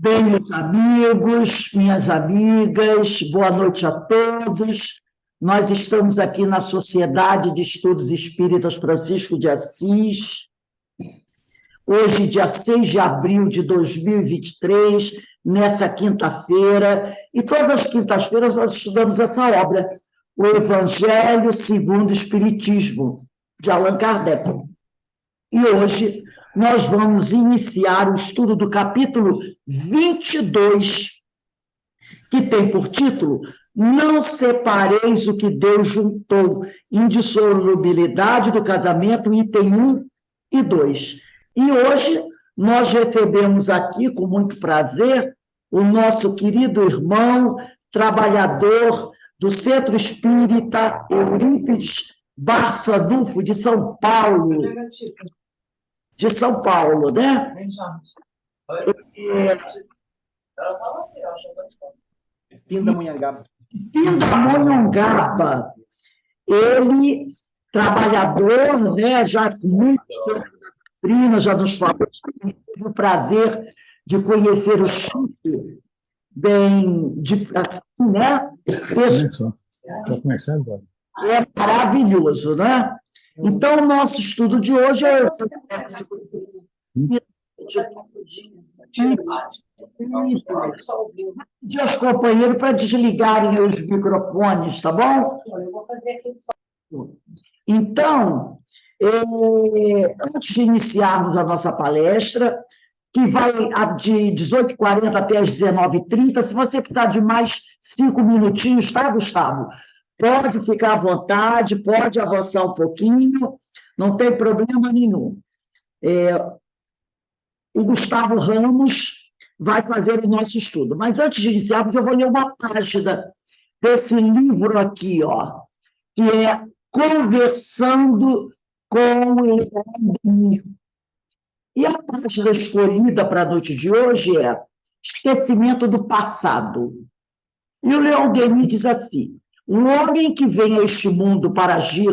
Bem, meus amigos, minhas amigas, boa noite a todos. Nós estamos aqui na Sociedade de Estudos Espíritas Francisco de Assis, hoje, dia 6 de abril de 2023, nessa quinta-feira, e todas as quintas-feiras nós estudamos essa obra, o Evangelho segundo o Espiritismo, de Allan Kardec. E hoje nós vamos iniciar o estudo do capítulo 22, que tem por título Não separeis o que Deus juntou, indissolubilidade do casamento, item 1 e 2. E hoje nós recebemos aqui, com muito prazer, o nosso querido irmão, trabalhador do Centro Espírita Eurípides Barçanufo, de São Paulo. De São Paulo, né? Pindamonhangaba. Pindamonhangaba. Ele, trabalhador, né, já com muita doutrina, já nos falou, tive o prazer de conhecer o Chico, bem, assim, né? Está começando agora. É maravilhoso, né? Então, o nosso estudo de hoje é pedir aos companheiros para desligarem os microfones, tá bom? Eu vou fazer aqui só. Então, antes de iniciarmos a nossa palestra, que vai de 18h40 até as 19h30, se você precisar de mais 5 minutinhos, tá, Gustavo? Pode ficar à vontade, pode avançar um pouquinho, não tem problema nenhum. O Gustavo Ramos vai fazer o nosso estudo. Mas antes de iniciarmos, eu vou ler uma página desse livro aqui, ó, que é Conversando com o Leão Denis. E a página escolhida para a noite de hoje é Esquecimento do Passado. E o Leão Denis diz assim: o homem que vem a este mundo para agir,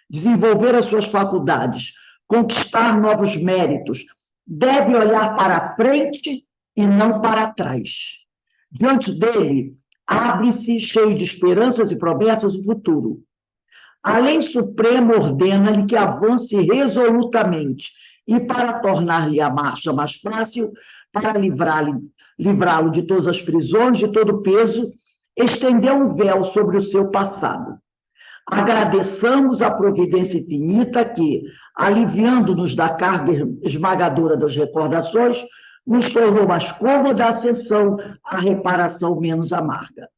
desenvolver as suas faculdades, conquistar novos méritos, deve olhar para a frente e não para trás. Diante dele, abre-se, cheio de esperanças e promessas, o futuro. A lei suprema ordena-lhe que avance resolutamente e, para tornar-lhe a marcha mais fácil, para livrá-lo de todas as prisões, de todo o peso, estendeu um véu sobre o seu passado. Agradeçamos a providência infinita que, aliviando-nos da carga esmagadora das recordações, nos tornou mais cômoda a ascensão, a reparação menos amarga.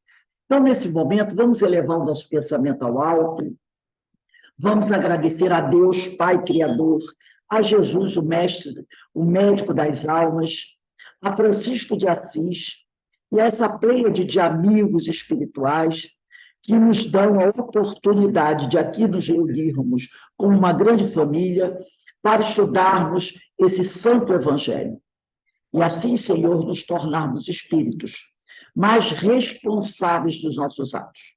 Então, nesse momento, vamos elevar o nosso pensamento ao alto, vamos agradecer a Deus, Pai Criador, a Jesus, o Mestre, o médico das almas, a Francisco de Assis e a essa pleiade de amigos espirituais que nos dão a oportunidade de aqui nos reunirmos como uma grande família para estudarmos esse santo evangelho. E assim, Senhor, nos tornarmos espíritos mais responsáveis dos nossos atos.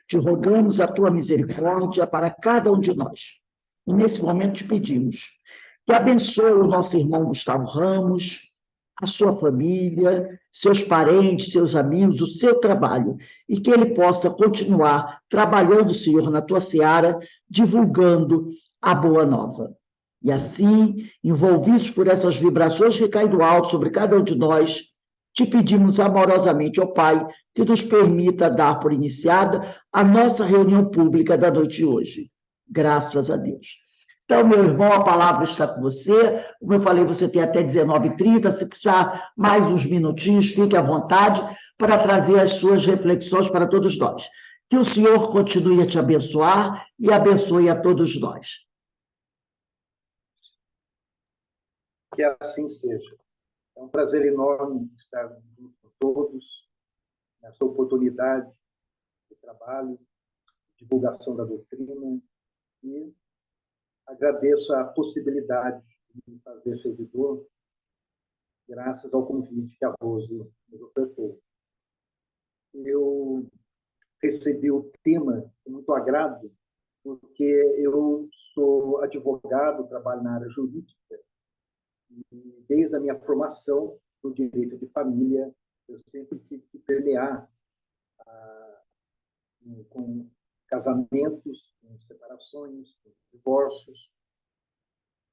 Te rogamos a tua misericórdia para cada um de nós. E nesse momento te pedimos que abençoe o nosso irmão Gustavo Ramos, a sua família, seus parentes, seus amigos, o seu trabalho, e que ele possa continuar trabalhando, Senhor, na tua seara, divulgando a boa nova. E assim, envolvidos por essas vibrações que caem do alto sobre cada um de nós, te pedimos amorosamente, ó Pai, que nos permita dar por iniciada a nossa reunião pública da noite de hoje. Graças a Deus. Então, meu irmão, a palavra está com você. Como eu falei, você tem até 19h30. Se precisar mais uns minutinhos, fique à vontade para trazer as suas reflexões para todos nós. Que o Senhor continue a te abençoar e abençoe a todos nós. Que assim seja. É um prazer enorme estar junto com todos nessa oportunidade de trabalho, de divulgação da doutrina, e agradeço a possibilidade de me fazer servidor, graças ao convite que a Rose nos ofertou. Eu recebi o tema com muito agrado, porque eu sou advogado, trabalho na área jurídica, e desde a minha formação no direito de família, eu sempre tive que permear com casamentos, com separações, com divórcios.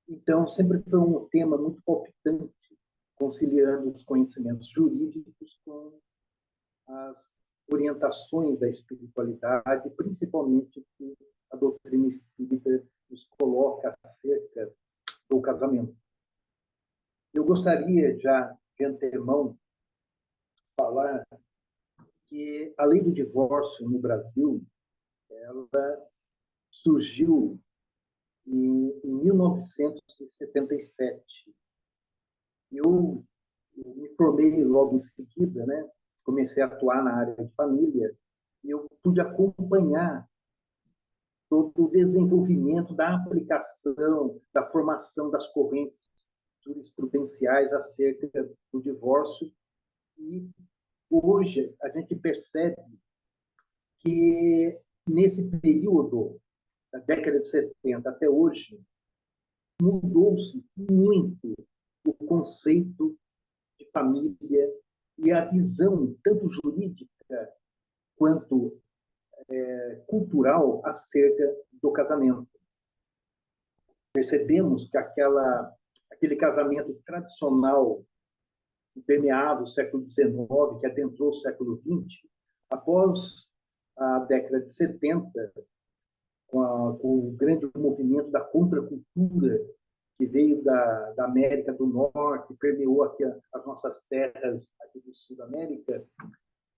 Então, sempre foi um tema muito palpitante, conciliando os conhecimentos jurídicos com as orientações da espiritualidade, principalmente que a doutrina espírita nos coloca acerca do casamento. Eu gostaria, já de antemão, falar que a lei do divórcio no Brasil, ela surgiu em 1977. Eu me formei logo em seguida, né? Comecei a atuar na área de família, e eu pude acompanhar todo o desenvolvimento da aplicação, da formação das correntes jurisprudenciais acerca do divórcio. E hoje a gente percebe que, nesse período, da década de 70 até hoje, mudou-se muito o conceito de família e a visão, tanto jurídica quanto cultural, acerca do casamento. Percebemos que aquele casamento tradicional, que permeava o século XIX, que adentrou o século XX, após a década de 70, com o grande movimento da contracultura, que veio da América do Norte, permeou aqui as nossas terras aqui do Sul da América,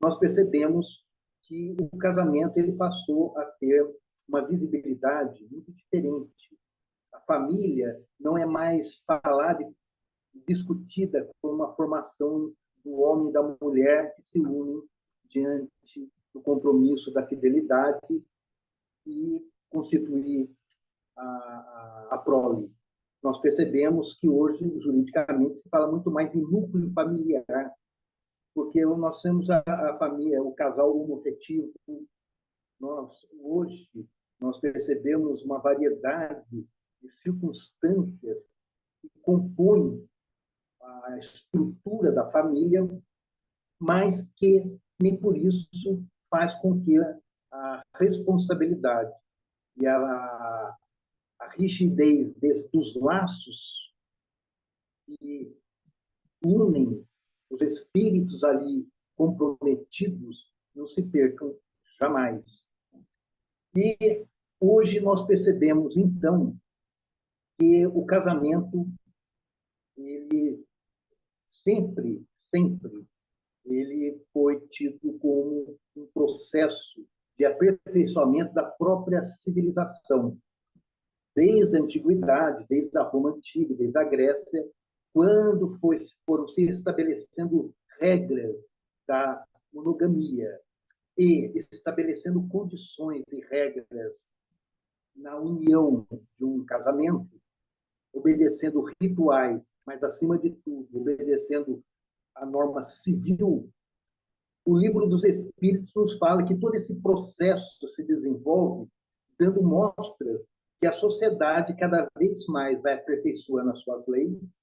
nós percebemos que o casamento ele passou a ter uma visibilidade muito diferente. A família não é mais falada e discutida como uma formação do homem e da mulher que se unem diante do compromisso da fidelidade e constituir a prole. Nós percebemos que hoje, juridicamente, se fala muito mais em núcleo familiar, porque nós temos a família, o casal homoafetivo. Hoje, nós percebemos uma variedade de circunstâncias que compõem a estrutura da família, mas que nem por isso faz com que a responsabilidade e a rigidez dos laços que unem os espíritos ali comprometidos não se percam jamais. E hoje nós percebemos, então, que o casamento, ele sempre, ele foi tido como um processo de aperfeiçoamento da própria civilização. Desde a antiguidade, desde a Roma antiga, desde a Grécia, quando foram se estabelecendo regras da monogamia e estabelecendo condições e regras na união de um casamento, obedecendo rituais, mas, acima de tudo, obedecendo a norma civil, o Livro dos Espíritos nos fala que todo esse processo se desenvolve dando mostras que a sociedade cada vez mais vai aperfeiçoando as suas leis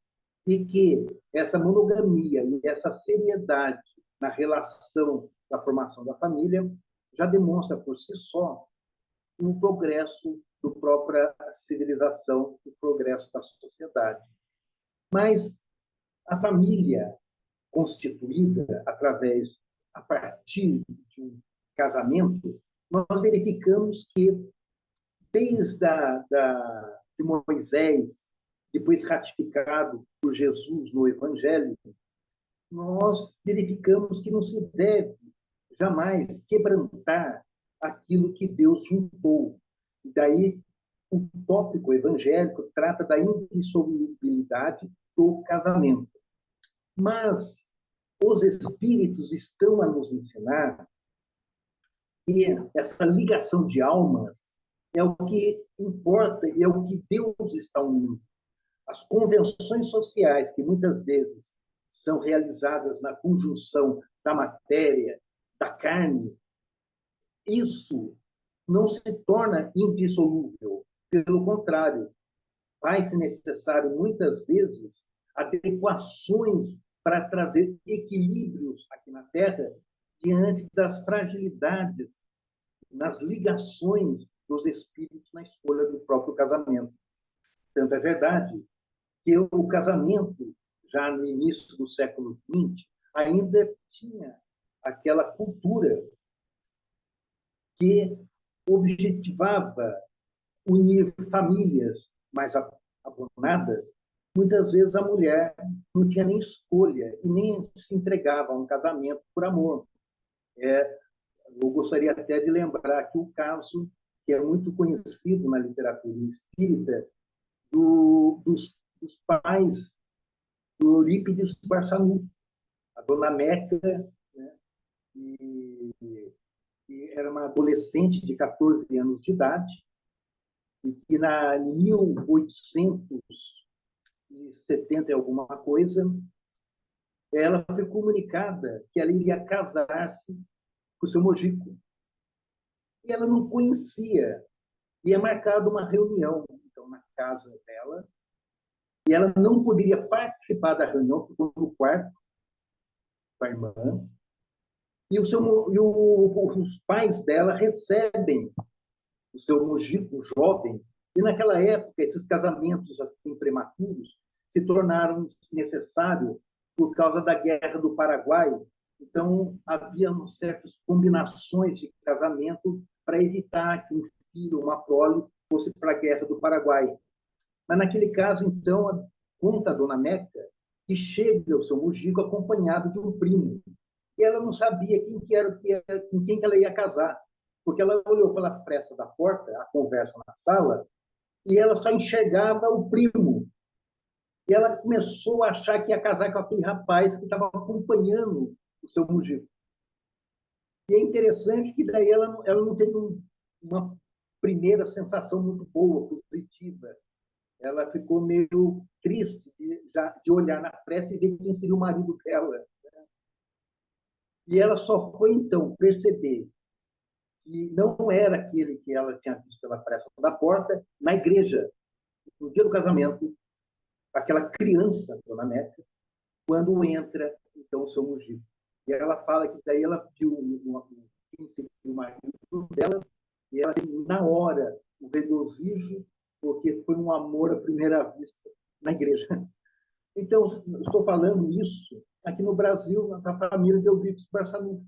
e que essa monogamia e essa seriedade na relação da formação da família já demonstra por si só um progresso da própria civilização, o progresso da sociedade. Mas a família constituída a partir de um casamento, nós verificamos que desde de Moisés, depois ratificado por Jesus no Evangelho, nós verificamos que não se deve jamais quebrantar aquilo que Deus juntou. E daí o tópico evangélico trata da indissolubilidade do casamento. Mas os Espíritos estão a nos ensinar que essa ligação de almas é o que importa e é o que Deus está unindo. As convenções sociais, que muitas vezes são realizadas na conjunção da matéria, da carne, isso não se torna indissolúvel. Pelo contrário, faz-se necessário, muitas vezes, adequações para trazer equilíbrios aqui na Terra diante das fragilidades nas ligações dos espíritos na escolha do próprio casamento. Tanto é verdade que o casamento, já no início do século XX, ainda tinha aquela cultura que objetivava unir famílias mais abonadas. Muitas vezes a mulher não tinha nem escolha e nem se entregava a um casamento por amor. Eu gostaria até de lembrar aqui o caso que é muito conhecido na literatura espírita dos pais do Eurípides Barçanufo, a dona Meca, né, que era uma adolescente de 14 anos de idade, e que em 1870 e alguma coisa, ela foi comunicada que ela iria casar-se com o seu Mojico. E ela não conhecia. E é marcada uma reunião, então, na casa dela, e ela não poderia participar da reunião, ficou no quarto com a irmã, e os pais dela recebem o seu Mojico jovem, e naquela época esses casamentos assim prematuros se tornaram necessários por causa da Guerra do Paraguai. Então havia certas combinações de casamento para evitar que um filho, uma prole, fosse para a Guerra do Paraguai. Mas naquele caso, então, conta a dona Meca que chega o seu Mojico acompanhado de um primo. E ela não sabia com quem que ela ia casar, porque ela olhou pela fresta da porta, a conversa na sala, e ela só enxergava o primo. E ela começou a achar que ia casar com aquele rapaz que estava acompanhando o seu Mojico. E é interessante que daí ela não teve uma primeira sensação muito boa, positiva. Ela ficou meio triste de olhar na pressa e ver quem seria o marido dela. E ela só foi, então, perceber que não era aquele que ela tinha visto pela fresta da porta, na igreja, no dia do casamento, aquela criança, dona Meca, quando entra, então, o seu Mojico. E ela fala que daí ela viu o marido dela, e ela tem, na hora, o regozijo, porque foi um amor à primeira vista na igreja. Então, estou falando isso aqui no Brasil, na família de Eurípides Barçanufo.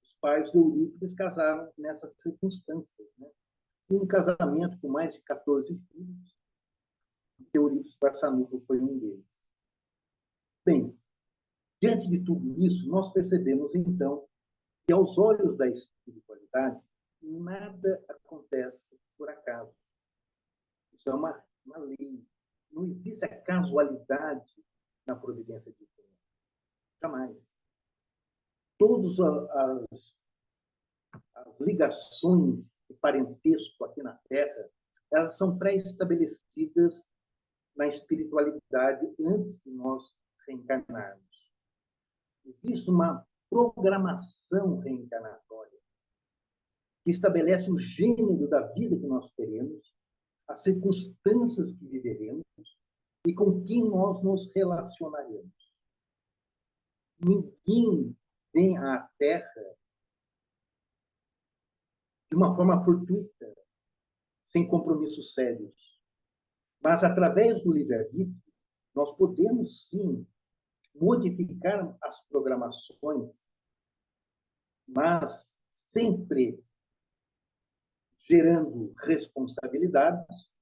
Os pais de Eurípides casaram nessas circunstâncias, né? Um casamento com mais de 14 filhos, e Eurípides Barçanufo foi um deles. Bem, diante de tudo isso, nós percebemos, então, que aos olhos da espiritualidade, nada acontece por acaso. Isso é uma lei. Não existe a casualidade na providência divina. Jamais. Todas as ligações de parentesco aqui na Terra, elas são pré-estabelecidas na espiritualidade antes de nós reencarnarmos. Existe uma programação reencarnatória que estabelece o gênero da vida que nós teremos, as circunstâncias que viveremos e com quem nós nos relacionaremos. Ninguém vem à Terra de uma forma fortuita, sem compromissos sérios. Mas, através do livre-arbítrio, nós podemos, sim, modificar as programações, mas sempre gerando responsabilidades,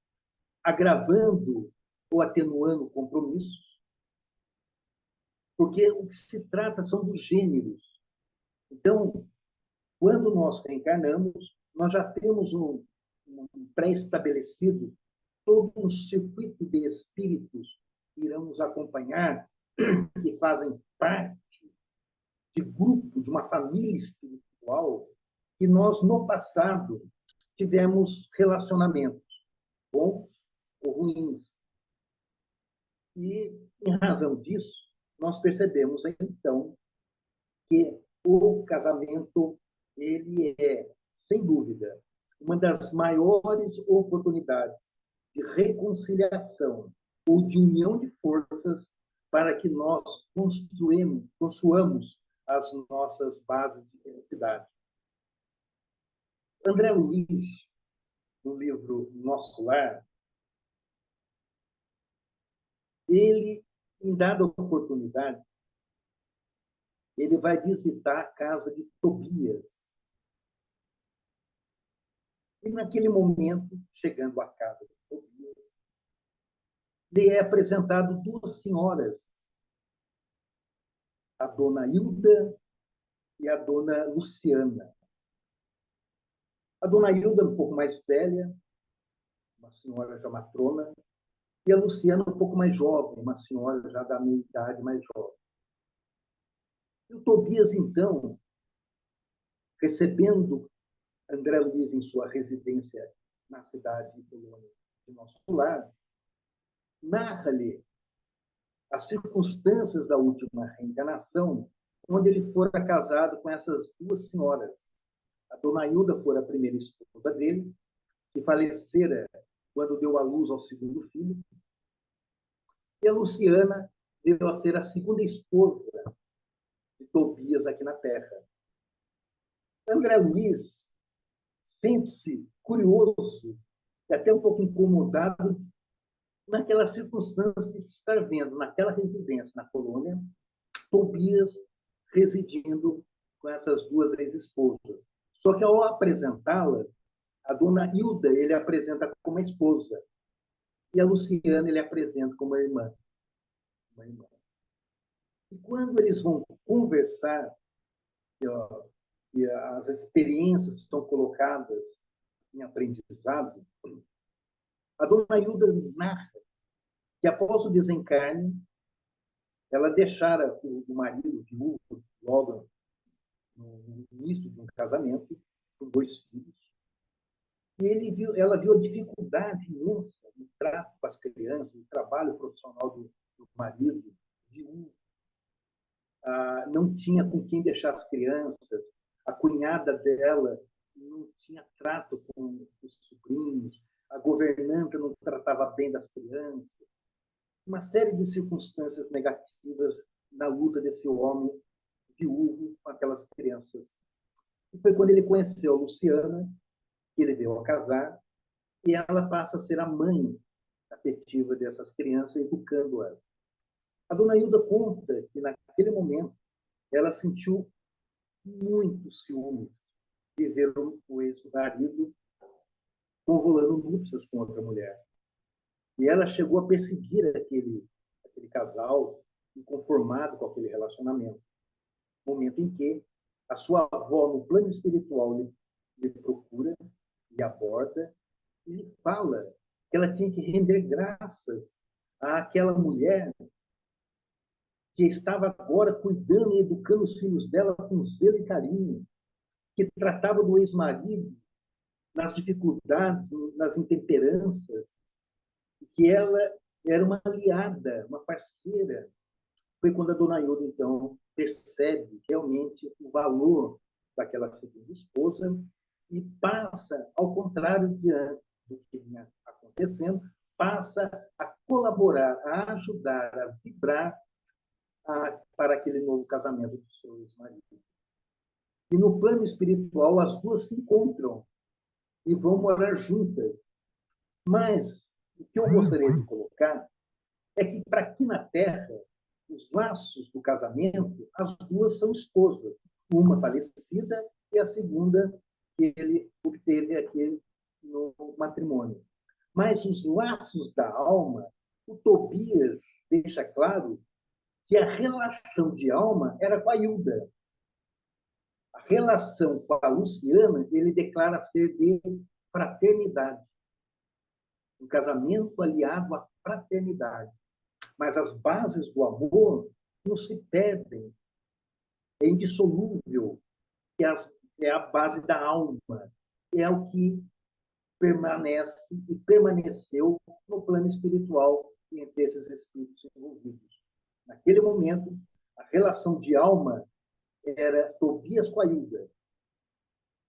agravando ou atenuando compromissos, porque o que se trata são dos gêneros. Então, quando nós reencarnamos, nós já temos um pré-estabelecido, todo um circuito de espíritos que irão nos acompanhar, que fazem parte de grupo, de uma família espiritual, que nós, no passado, tivemos relacionamentos bons ou ruins. E, em razão disso, nós percebemos, então, que o casamento ele é, sem dúvida, uma das maiores oportunidades de reconciliação ou de união de forças para que nós construamos as nossas bases de felicidade. André Luiz, no livro Nosso Lar, ele, em dada oportunidade, ele vai visitar a casa de Tobias. E, naquele momento, chegando à casa de Tobias, lhe é apresentado duas senhoras, a dona Hilda e a dona Luciana. A dona Hilda, um pouco mais velha, uma senhora já matrona, e a Luciana, um pouco mais jovem, uma senhora já da meia idade, mais jovem. E o Tobias, então, recebendo André Luiz em sua residência na cidade de Nosso Lar, narra-lhe as circunstâncias da última reencarnação, onde ele fora casado com essas duas senhoras. A dona Hilda fora a primeira esposa dele, que falecera quando deu à luz ao segundo filho, e a Luciana veio a ser a segunda esposa de Tobias aqui na Terra. André Luiz sente-se curioso e até um pouco incomodado naquela circunstância de estar vendo naquela residência, na colônia, Tobias residindo com essas duas ex-esposas. Só que, ao apresentá-las, a dona Hilda ele apresenta como esposa e a Luciana ele apresenta como irmã. Uma irmã. E quando eles vão conversar, e as experiências são colocadas em aprendizado, a dona Hilda narra que, após o desencarne, ela deixara o marido viúvo logo no início de um casamento, com dois filhos, e ela viu a dificuldade imensa no trato com as crianças, no trabalho profissional do marido viúvo. Não tinha com quem deixar as crianças, a cunhada dela não tinha trato com os sobrinhos, a governanta não tratava bem das crianças. Uma série de circunstâncias negativas na luta desse homem viúvo com aquelas crianças. E foi quando ele conheceu a Luciana, que ele deu a casar, e ela passa a ser a mãe afetiva dessas crianças, educando-as. A dona Hilda conta que, naquele momento, ela sentiu muitos ciúmes de ver o ex-marido convolando núpcias com outra mulher. E ela chegou a perseguir aquele casal, inconformado com aquele relacionamento. Momento em que a sua avó, no plano espiritual, lhe procura, lhe aborda e lhe fala que ela tinha que render graças àquela mulher que estava agora cuidando e educando os filhos dela com zelo e carinho, que tratava do ex-marido nas dificuldades, nas intemperanças, que ela era uma aliada, uma parceira. Foi quando a dona Hilda, então, percebe realmente o valor daquela segunda esposa e passa, ao contrário do que vinha acontecendo, passa a colaborar, a ajudar, a vibrar para aquele novo casamento do seu ex-marido. E no plano espiritual, as duas se encontram e vão morar juntas. Mas o que eu gostaria de colocar é que, para aqui na Terra, os laços do casamento, as duas são esposas. Uma falecida e a segunda que ele obteve aqui no matrimônio. Mas os laços da alma, o Tobias deixa claro que a relação de alma era com a Hilda. A relação com a Luciana, ele declara ser de fraternidade. Um casamento aliado à fraternidade. Mas as bases do amor não se perdem. É indissolúvel. É a base da alma. É o que permanece e permaneceu no plano espiritual entre esses espíritos envolvidos. Naquele momento, a relação de alma era Tobias com a Hilda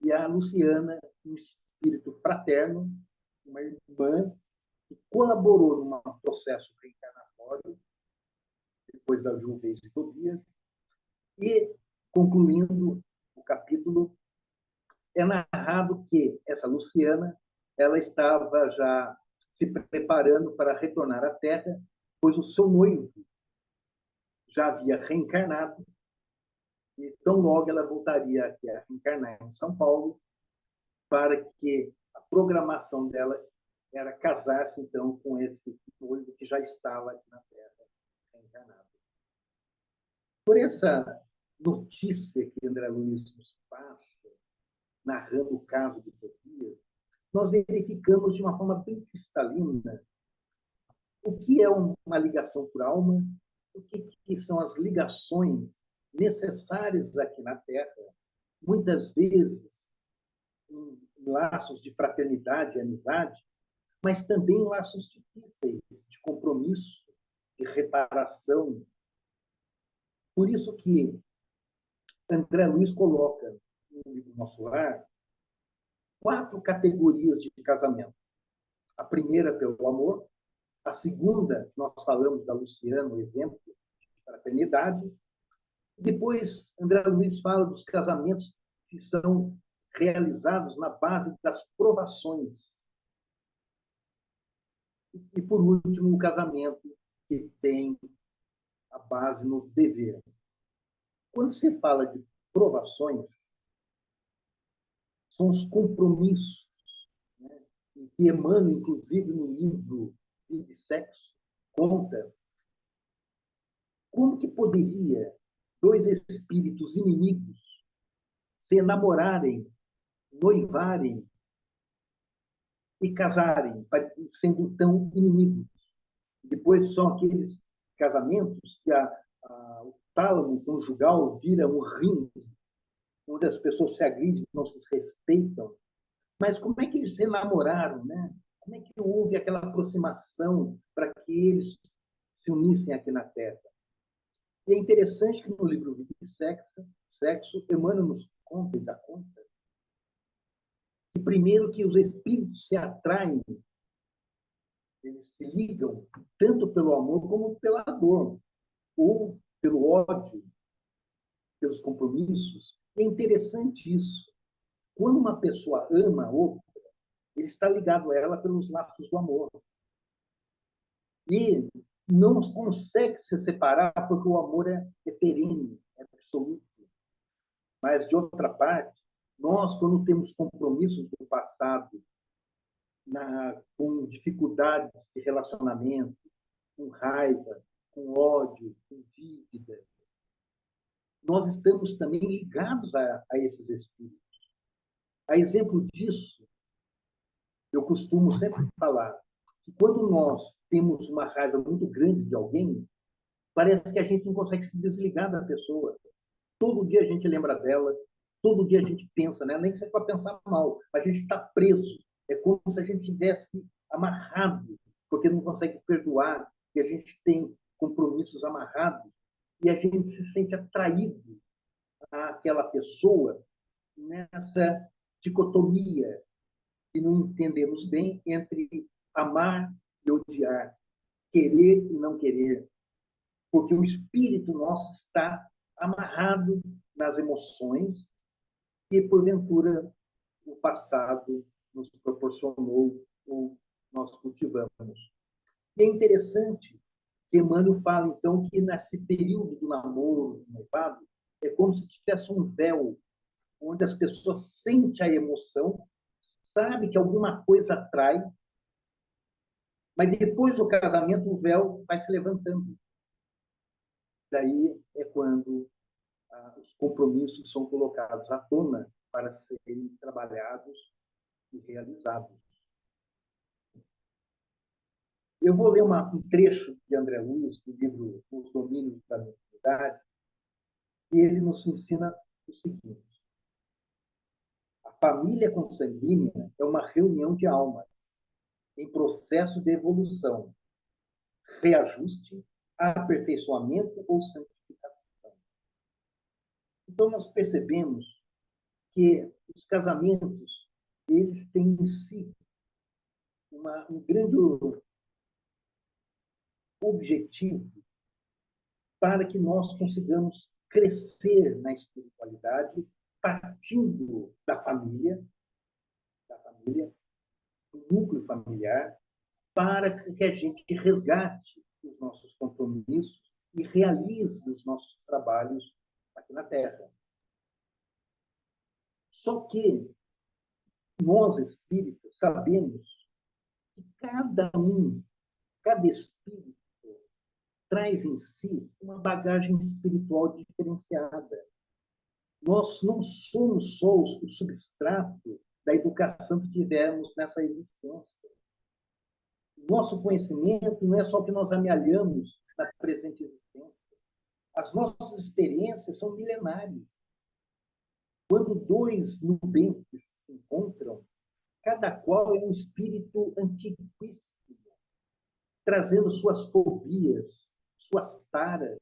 e a Luciana, um espírito fraterno, uma irmã que colaborou num processo reencarnatório, depois da viuvez de Tobias. E, concluindo o capítulo, é narrado que essa Luciana ela estava já se preparando para retornar à Terra, pois o seu noivo já havia reencarnado, e tão logo ela voltaria aqui a reencarnar em São Paulo, para que a programação dela era casar-se, então, com esse noivo que já estava aqui na Terra, reencarnado. Por essa notícia que André Luiz nos passa, narrando o caso de Tobias, nós verificamos de uma forma bem cristalina o que é uma ligação por alma, o que são as ligações necessárias aqui na Terra, muitas vezes em laços de fraternidade e amizade, mas também em laços difíceis, de compromisso, de reparação. Por isso que André Luiz coloca no livro Nosso Lar 4 categorias de casamento. A primeira, pelo amor. A segunda, nós falamos da Luciana, o exemplo de fraternidade. Depois, André Luiz fala dos casamentos que são realizados na base das provações. E, por último, o casamento que tem a base no dever. Quando se fala de provações, são os compromissos, né, que Emmanuel, inclusive, no livro Vida e Sexo, conta como que poderia 2 espíritos inimigos se namorarem, noivarem e casarem, sendo tão inimigos. Depois são aqueles casamentos que o tálamo conjugal vira um ringue, onde as pessoas se agridem, não se respeitam. Mas como é que eles se namoraram, né? Como é que houve aquela aproximação para que eles se unissem aqui na Terra? E é interessante que no livro Vida e Sexo, Emmanuel nos conta e dá conta que, primeiro, que os espíritos se atraem, eles se ligam tanto pelo amor como pela dor, ou pelo ódio, pelos compromissos. E é interessante isso. Quando uma pessoa ama a outra, ele está ligado a ela pelos laços do amor. E não consegue se separar porque o amor é perene, é absoluto. Mas, de outra parte, nós, quando temos compromissos do passado, com dificuldades de relacionamento, com raiva, com ódio, com dívida, nós estamos também ligados a esses espíritos. A exemplo disso, eu costumo sempre falar que quando nós temos uma raiva muito grande de alguém, parece que a gente não consegue se desligar da pessoa. Todo dia a gente lembra dela, todo dia a gente pensa nela, nem que seja para pensar mal, mas a gente está preso. É como se a gente tivesse amarrado, porque não consegue perdoar, e a gente tem compromissos amarrados, e a gente se sente atraído àquela pessoa nessa dicotomia que não entendemos bem entre amar e odiar, querer e não querer, porque o espírito nosso está amarrado nas emoções que, porventura, o passado nos proporcionou ou nós cultivamos. E é interessante que Emmanuel fala, então, que nesse período do namoro, do noivado, é como se tivesse um véu onde as pessoas sentem a emoção, sabe que alguma coisa atrai, mas depois do casamento o véu vai se levantando. Daí é quando os compromissos são colocados à tona para serem trabalhados e realizados. Eu vou ler um trecho de André Luiz, do livro Os Domínios da Mediunidade, e ele nos ensina o seguinte: a família consanguínea é uma reunião de almas em processo de evolução, reajuste, aperfeiçoamento ou santificação. Então, nós percebemos que os casamentos, eles têm em si um grande objetivo para que nós consigamos crescer na espiritualidade, partindo da família, do núcleo familiar, para que a gente resgate os nossos compromissos e realize os nossos trabalhos aqui na Terra. Só que nós, espíritas, sabemos que cada espírito, traz em si uma bagagem espiritual diferenciada. Nós não somos só o substrato da educação que tivemos nessa existência. O nosso conhecimento não é só o que nós amealhamos na presente existência. As nossas experiências são milenares. Quando dois nubentes se encontram, cada qual é um espírito antiquíssimo, trazendo suas fobias, suas taras,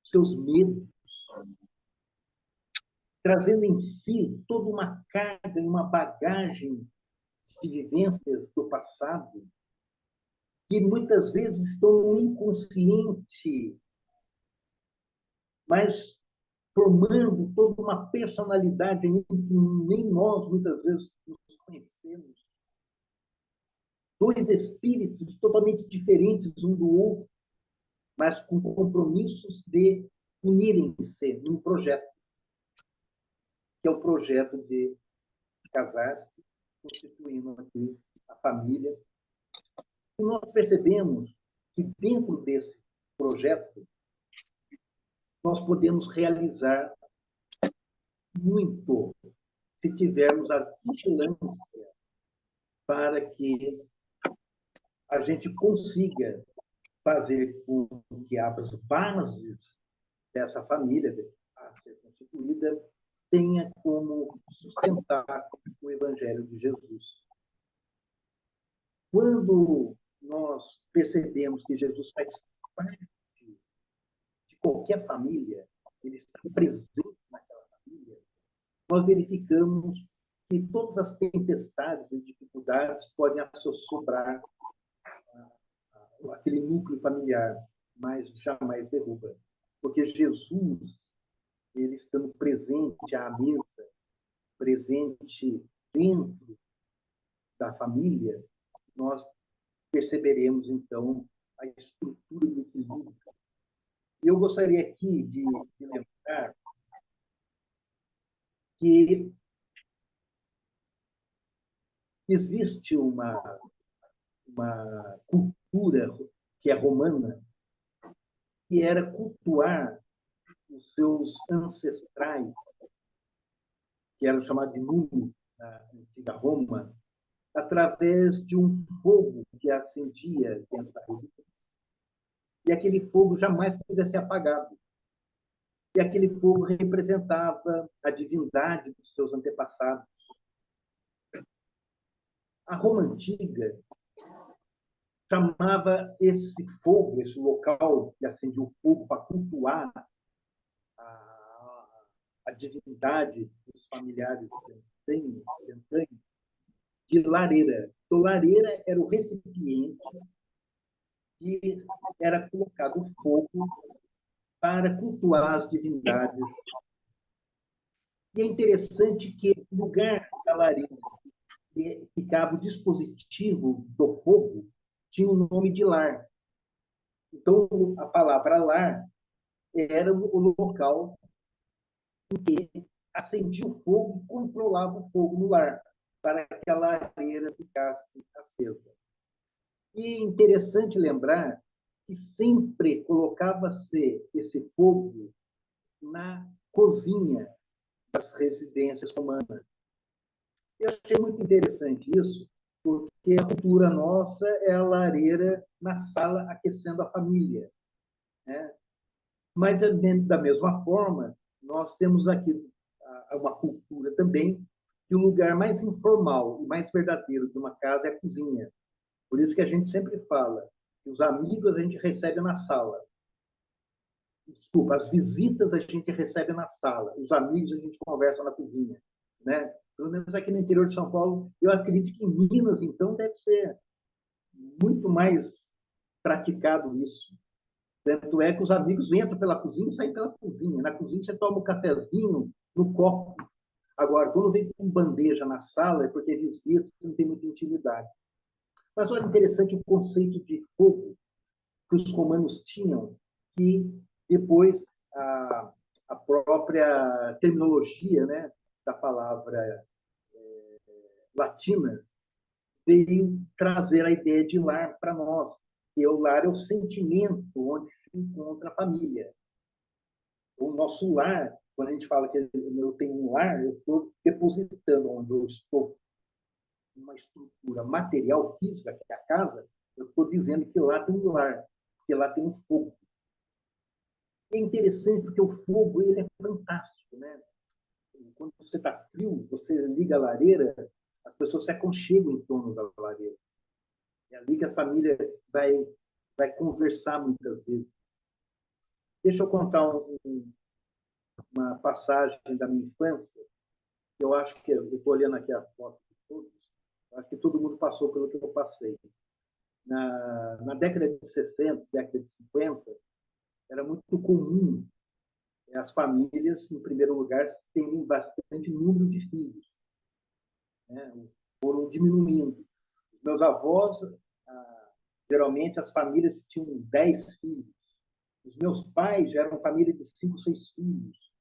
seus medos, trazendo em si toda uma carga e uma bagagem de vivências do passado, que muitas vezes estão no inconsciente, mas formando toda uma personalidade em que nem nós, muitas vezes, nos conhecemos. Dois espíritos totalmente diferentes um do outro, mas com compromissos de unirem-se num projeto, que é o projeto de casar-se, constituindo aqui a família. E nós percebemos que dentro desse projeto nós podemos realizar muito se tivermos a vigilância para que a gente consiga fazer com que as bases dessa família a ser constituída tenha como sustentar o Evangelho de Jesus. Quando nós percebemos que Jesus faz parte de qualquer família, ele está presente naquela família, nós verificamos que todas as tempestades e dificuldades podem assombrar aquele núcleo familiar, mas jamais derruba. Porque Jesus, ele estando presente à mesa, presente dentro da família, nós perceberemos, então, a estrutura do equilíbrio. Eu gostaria aqui de lembrar que existe uma cultura que é romana, que era cultuar os seus ancestrais, que eram chamados de numes na antiga Roma, através de um fogo que acendia dentro da residência. E aquele fogo jamais podia ser apagado. E aquele fogo representava a divindade dos seus antepassados. A Roma antiga chamava esse fogo, esse local que acendia o fogo para cultuar a divindade dos familiares de de lareira. Então, lareira era o recipiente que era colocado o fogo para cultuar as divindades. E é interessante que no lugar da lareira que ficava o dispositivo do fogo tinha o nome de lar. Então, a palavra lar era o local em que acendia o fogo e controlava o fogo no lar, para que a lareira ficasse acesa. E é interessante lembrar que sempre colocava-se esse fogo na cozinha das residências romanas. Eu achei muito interessante isso, porque a cultura nossa é a lareira na sala aquecendo a família, né? Mas, da mesma forma, nós temos aqui uma cultura também que o lugar mais informal e mais verdadeiro de uma casa é a cozinha. Por isso que a gente sempre fala que os amigos a gente recebe na sala. Desculpa, as visitas a gente recebe na sala. Os amigos a gente conversa na cozinha, né? Pelo menos aqui no interior de São Paulo, eu acredito que em Minas, então, deve ser muito mais praticado isso. Tanto é que os amigos entram pela cozinha e saem pela cozinha. Na cozinha você toma um cafezinho no copo. Agora, quando vem com bandeja na sala, é porque visita, você não tem muita intimidade. Mas olha, interessante o conceito de fogo que os romanos tinham, que depois a própria terminologia, né, da palavra latina veio trazer a ideia de lar para nós. E o lar é o sentimento onde se encontra a família. O nosso lar, quando a gente fala que eu tenho um lar, eu estou depositando onde eu estou uma estrutura material, física, que é a casa, eu estou dizendo que lá tem um lar, que lá tem um fogo. É interessante porque o fogo ele é fantástico, né? Quando você está frio, você liga a lareira, as pessoas se aconchegam em torno da lareira. É ali que a família vai conversar muitas vezes. Deixa eu contar uma passagem da minha infância. Eu acho que, eu estou olhando aqui a foto de todos, eu acho que todo mundo passou pelo que eu passei. Na década de 60, década de 50, era muito comum as famílias, em primeiro lugar, terem bastante número de filhos. Né? Foram diminuindo. Os meus avós, geralmente, as famílias tinham 10 filhos. Os meus pais já eram família de 5, 6 filhos.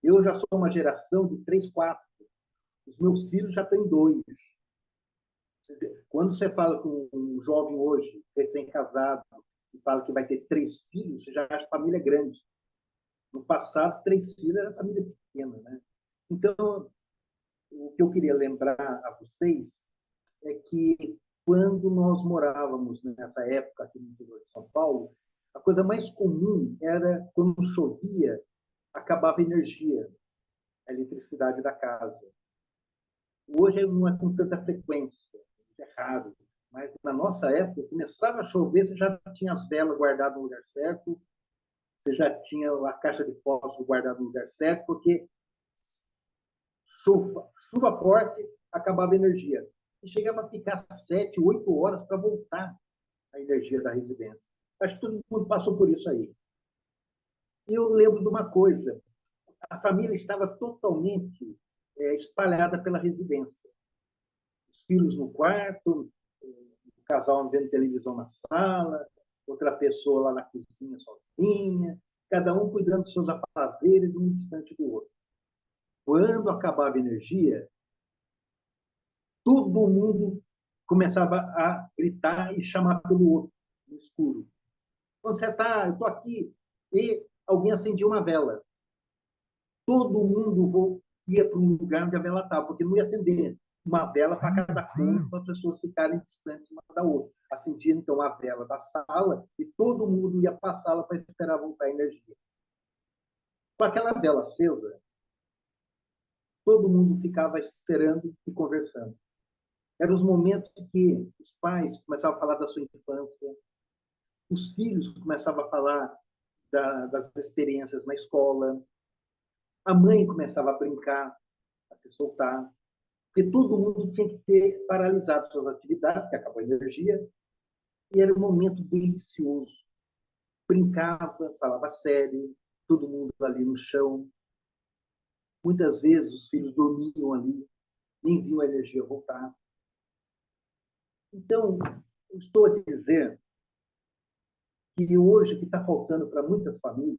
Eu já sou uma geração de 3, 4. Os meus filhos já têm 2. Quando você fala com um jovem hoje, recém-casado, e fala que vai ter 3 filhos, você já acha família grande. No passado, 3 filhos era família pequena, né? Então, o que eu queria lembrar a vocês é que quando nós morávamos nessa época aqui no interior de São Paulo, a coisa mais comum era quando chovia, acabava a energia, a eletricidade da casa. Hoje não é com tanta frequência, é raro. Mas na nossa época, começava a chover, você já tinha as velas guardadas no lugar certo, você já tinha a caixa de fósforo guardada no lugar certo, porque chuva forte, acabava a energia. E chegava a ficar 7, 8 horas para voltar a energia da residência. Acho que todo mundo passou por isso aí. E eu lembro de uma coisa: a família estava totalmente espalhada pela residência. Os filhos no quarto, o casal vendo televisão na sala, outra pessoa lá na cozinha sozinha, cada um cuidando dos seus afazeres, um distante do outro. Quando acabava a energia, todo mundo começava a gritar e chamar pelo outro, no escuro. Onde você está? Eu estou aqui. E alguém acendia uma vela. Todo mundo ia para um lugar onde a vela estava, porque não ia acender uma vela para cada cômodo, para as pessoas ficarem distantes uma da outra. Acendia, então, a vela da sala e todo mundo ia para a sala para esperar voltar a energia. Com aquela vela acesa, todo mundo ficava esperando e conversando. Eram os momentos que os pais começavam a falar da sua infância, os filhos começavam a falar das experiências na escola, a mãe começava a brincar, a se soltar, porque todo mundo tinha que ter paralisado suas atividades, porque acabou a energia, e era um momento delicioso. Brincava, falava sério, todo mundo ali no chão. Muitas vezes os filhos dormiam ali, nem viam a energia voltar. Então, eu estou a dizer que hoje o que está faltando para muitas famílias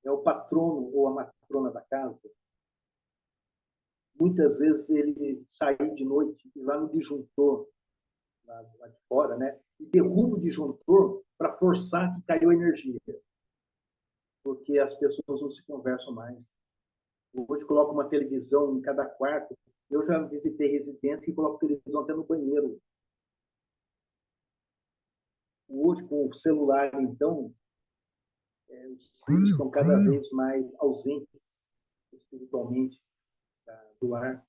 é o patrono ou a matrona da casa. Muitas vezes ele sai de noite e lá no disjuntor, lá de fora, né? E derruba o disjuntor para forçar que caiu a energia. Porque as pessoas não se conversam mais. Hoje coloca uma televisão em cada quarto. Eu já visitei residência que coloca televisão até no banheiro. Hoje, com o celular, então, os filhos estão cada vez mais ausentes espiritualmente do lar.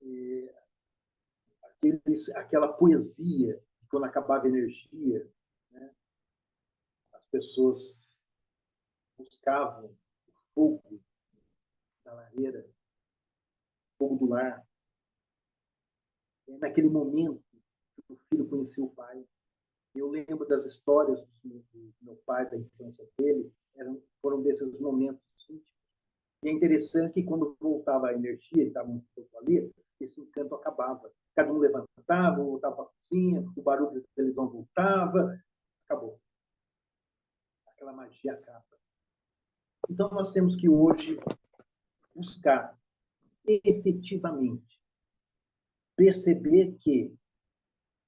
E aquela poesia, quando acabava a energia, né, as pessoas buscavam o fogo da lareira, o fogo do lar. E naquele momento que o filho conhecia o pai. Eu lembro das histórias do meu pai, da infância dele, foram desses momentos íntimos. E é interessante que quando voltava a energia, ele estava um pouco ali, esse encanto acabava. Cada um levantava, voltava para a cozinha, o barulho da televisão voltava, acabou. Aquela magia acaba. Então, nós temos que hoje buscar efetivamente perceber que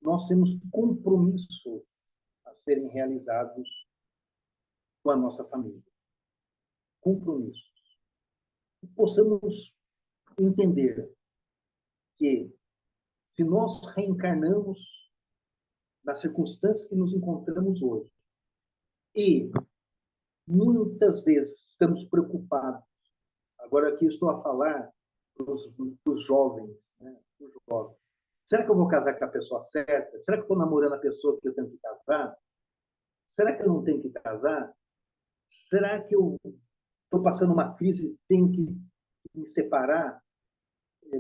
nós temos compromissos a serem realizados com a nossa família. Compromissos. E possamos entender que, se nós reencarnamos nas circunstâncias que nos encontramos hoje, e muitas vezes estamos preocupados, agora aqui estou a falar para os jovens, né? Os jovens. Será que eu vou casar com a pessoa certa? Será que eu estou namorando a pessoa que eu tenho que casar? Será que eu não tenho que casar? Será que eu estou passando uma crise e tenho que me separar?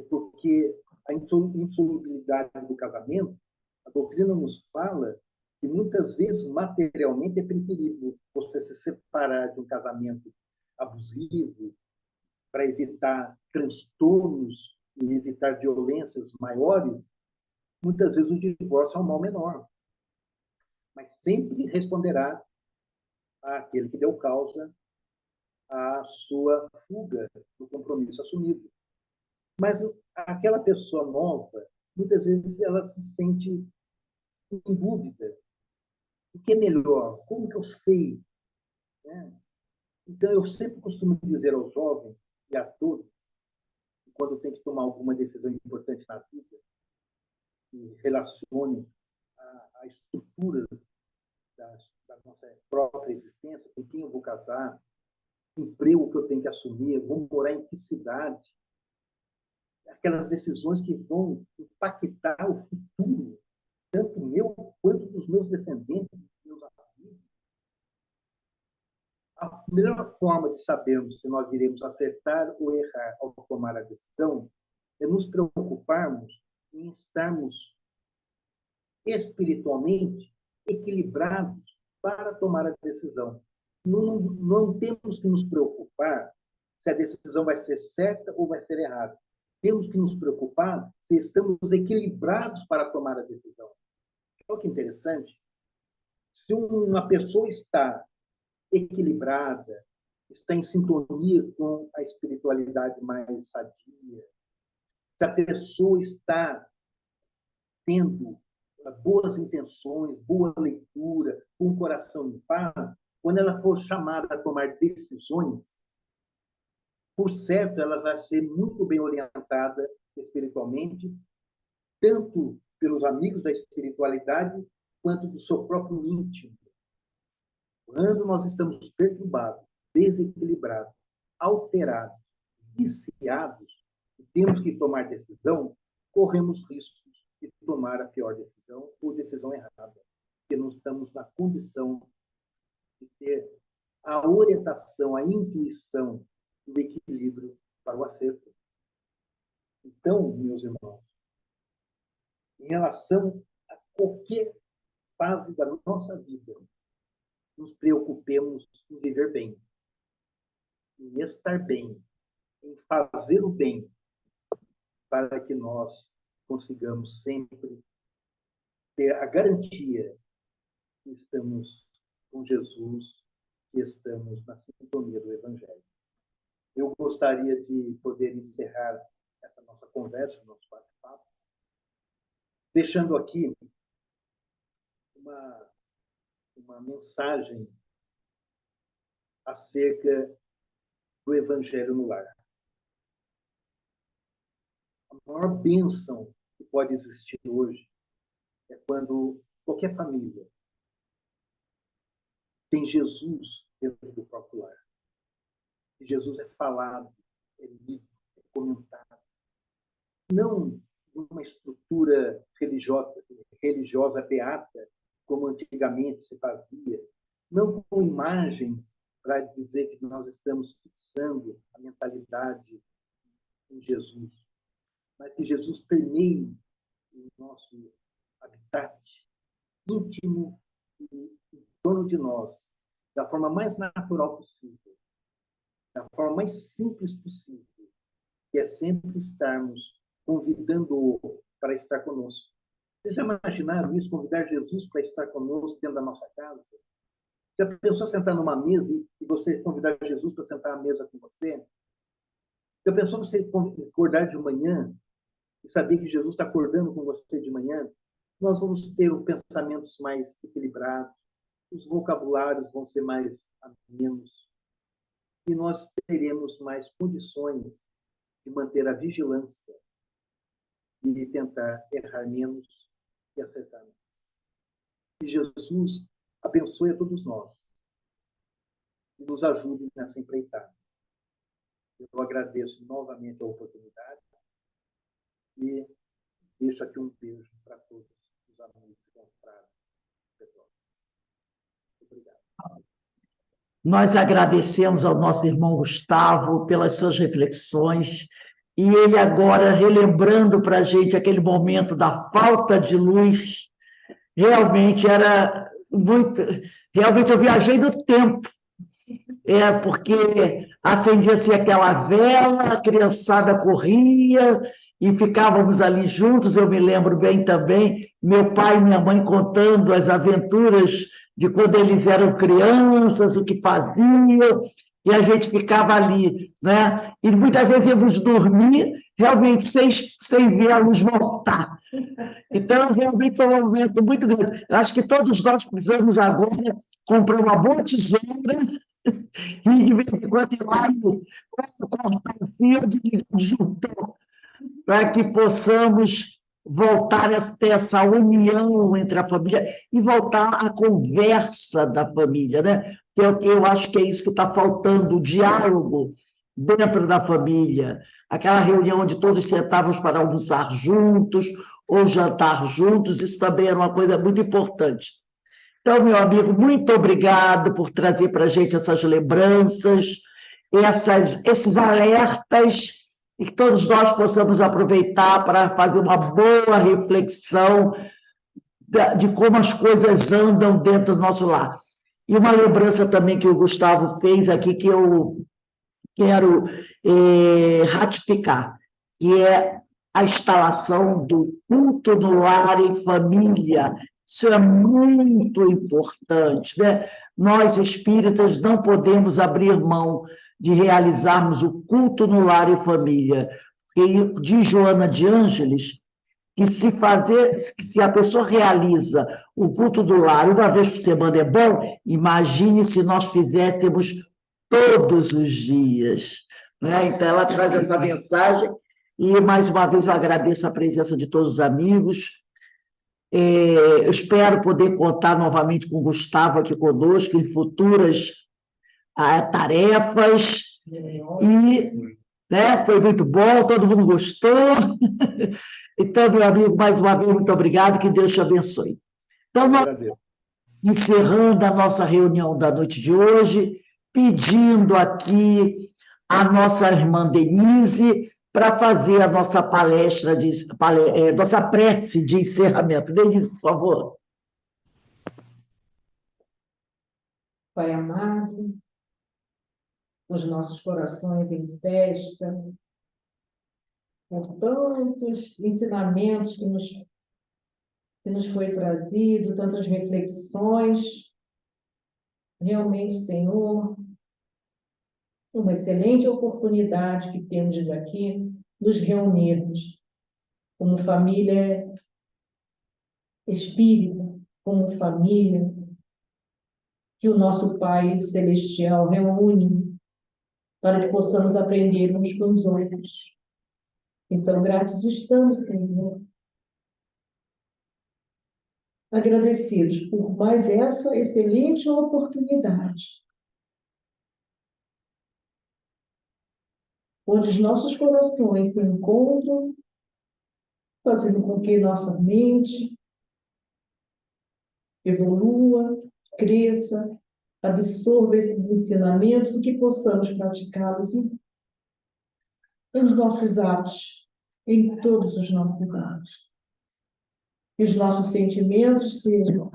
Porque a insolubilidade do casamento, a doutrina nos fala que muitas vezes materialmente é preferível você se separar de um casamento abusivo para evitar transtornos e evitar violências maiores. Muitas vezes o divórcio é um mal menor, mas sempre responderá àquele que deu causa à sua fuga do compromisso assumido. Mas aquela pessoa nova, muitas vezes ela se sente em dúvida. O que é melhor? Como que eu sei? Né? Então, eu sempre costumo dizer aos jovens e a todos, quando tem que tomar alguma decisão importante na vida, que relacione a estrutura da nossa própria existência, com quem eu vou casar, que emprego que eu tenho que assumir, vou morar em que cidade, aquelas decisões que vão impactar o futuro, tanto meu quanto dos meus descendentes, meus amigos. A melhor forma de sabermos se nós iremos acertar ou errar ao tomar a decisão é nos preocuparmos em estarmos espiritualmente equilibrados para tomar a decisão. Não temos que nos preocupar se a decisão vai ser certa ou vai ser errada. Temos que nos preocupar se estamos equilibrados para tomar a decisão. Olha que interessante. Se uma pessoa está equilibrada, está em sintonia com a espiritualidade mais sadia, se a pessoa está tendo boas intenções, boa leitura, com o coração em paz, quando ela for chamada a tomar decisões, por certo, ela vai ser muito bem orientada espiritualmente, tanto pelos amigos da espiritualidade, quanto do seu próprio íntimo. Quando nós estamos perturbados, desequilibrados, alterados, viciados, e temos que tomar decisão, corremos riscos de tomar a pior decisão ou decisão errada, porque não estamos na condição de ter a orientação, a intuição do equilíbrio para o acerto. Então, meus irmãos, em relação a qualquer fase da nossa vida, nos preocupemos em viver bem, em estar bem, em fazer o bem, para que nós consigamos sempre ter a garantia que estamos com Jesus, que estamos na sintonia do Evangelho. Eu gostaria de poder encerrar essa nossa conversa, nosso bate-papo, deixando aqui uma mensagem acerca do Evangelho no lar. A maior bênção que pode existir hoje é quando qualquer família tem Jesus dentro do próprio lar. E Jesus é falado, é lido, é comentado. Não numa estrutura religiosa beata, como antigamente se fazia, não com imagens para dizer que nós estamos fixando a mentalidade em Jesus, mas que Jesus permeie o nosso habitat íntimo e em torno de nós, da forma mais natural possível, da forma mais simples possível, que é sempre estarmos convidando-o para estar conosco. Vocês já imaginaram isso, convidar Jesus para estar conosco dentro da nossa casa? Já pensou sentar numa mesa e você convidar Jesus para sentar à mesa com você? Já pensou você acordar de manhã e saber que Jesus está acordando com você de manhã? Nós vamos ter pensamentos mais equilibrados, os vocabulários vão ser mais amenos, e nós teremos mais condições de manter a vigilância e tentar errar menos e acertar menos. Que Jesus abençoe a todos nós e nos ajude nessa empreitada. Eu agradeço novamente a oportunidade e deixo aqui um beijo para todos os amigos que compraram Petrópolis. Obrigado. Nós agradecemos ao nosso irmão Gustavo pelas suas reflexões, e ele agora relembrando para a gente aquele momento da falta de luz, realmente era muito... Realmente eu viajei no tempo, porque acendia-se aquela vela, a criançada corria e ficávamos ali juntos. Eu me lembro bem também, meu pai e minha mãe contando as aventuras de quando eles eram crianças, o que faziam, e a gente ficava ali, né? E muitas vezes íamos dormir realmente sem ver a luz voltar. Então, realmente foi um momento muito grande. Eu acho que todos nós precisamos agora comprar uma boa tesoura e, de vez em quando, ir lá e cortar o fio de juntou, para que possamos voltar a ter essa união entre a família e voltar à conversa da família, né? Que é o que eu acho que é isso que está faltando, o diálogo dentro da família, aquela reunião onde todos sentávamos para almoçar juntos ou jantar juntos, isso também era uma coisa muito importante. Então, meu amigo, muito obrigado por trazer para a gente essas lembranças, esses alertas, e que todos nós possamos aproveitar para fazer uma boa reflexão de como as coisas andam dentro do nosso lar. E uma lembrança também que o Gustavo fez aqui, que eu quero ratificar, que é a instalação do culto no lar em família. Isso é muito importante, né? Nós, espíritas, não podemos abrir mão de realizarmos o culto no lar em família. Porque diz Joana de Ângeles que se a pessoa realiza o culto do lar uma vez por semana é bom, imagine se nós fizéssemos todos os dias, né? Então, ela traz essa mensagem, e, mais uma vez, eu agradeço a presença de todos os amigos. Eu espero poder contar novamente com o Gustavo aqui conosco em futuras tarefas, e, né, foi muito bom, todo mundo gostou. Então, meu amigo, mais uma vez, muito obrigado, que Deus te abençoe. Então, nós encerrando a nossa reunião da noite de hoje, pedindo aqui a nossa irmã Denise para fazer a nossa palestra, nossa prece de encerramento. Denise, por favor. Pai amado, os nossos corações em festa, por tantos ensinamentos que nos foi trazido, tantas reflexões. Realmente, Senhor, uma excelente oportunidade que temos de aqui nos reunirmos como família espírita, como família que o nosso Pai Celestial reúne para que possamos aprender uns com os outros. Então, gratos estamos, Senhor, agradecidos por mais essa excelente oportunidade, onde os nossos corações se encontram, fazendo com que nossa mente evolua, cresça, absorva esses ensinamentos e que possamos praticá-los nos nossos atos, em todos os nossos atos. Que os nossos sentimentos sejam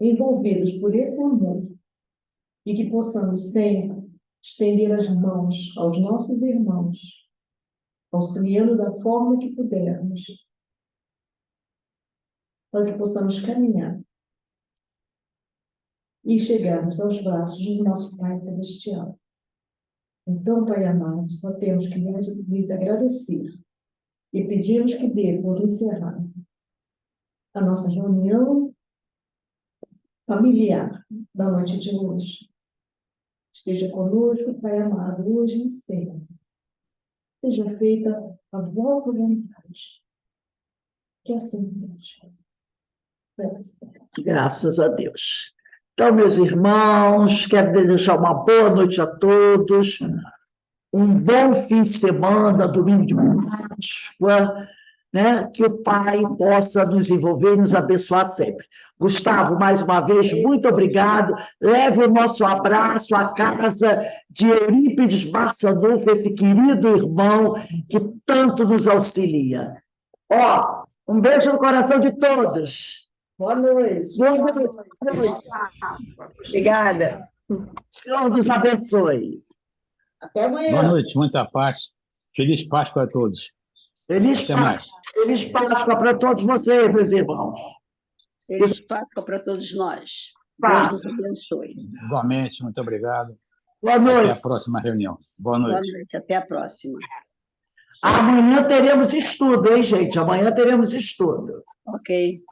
envolvidos por esse amor e que possamos sempre estender as mãos aos nossos irmãos, auxiliando da forma que pudermos, para que possamos caminhar e chegarmos aos braços do nosso Pai Celestial. Então, Pai amado, só temos que lhes agradecer e pedimos que dê por encerrar a nossa reunião familiar da noite de hoje. Esteja conosco, Pai amado, hoje e sempre. Seja feita a vossa vontade. Que assim seja. Graças a Deus. Então, meus irmãos, quero desejar uma boa noite a todos, um bom fim de semana, domingo de Páscoa, né? Que o Pai possa nos envolver e nos abençoar sempre. Gustavo, mais uma vez, muito obrigado. Leve o nosso abraço à casa de Eurípides Barçanufo, esse querido irmão que tanto nos auxilia. Ó, um beijo no coração de todos. Boa noite. Boa noite. Obrigada. Deus nos abençoe. Até amanhã. Boa noite, muita paz. Feliz Páscoa a todos. Feliz Até Páscoa. mais. Feliz Páscoa para todos vocês, meus irmãos. Feliz Páscoa para todos nós. Paz. Deus nos abençoe. Igualmente, muito obrigado. Boa Até a noite. próxima reunião. Boa Boa noite. noite. Até a próxima. Amanhã teremos estudo, hein, gente? Amanhã teremos estudo. Ok.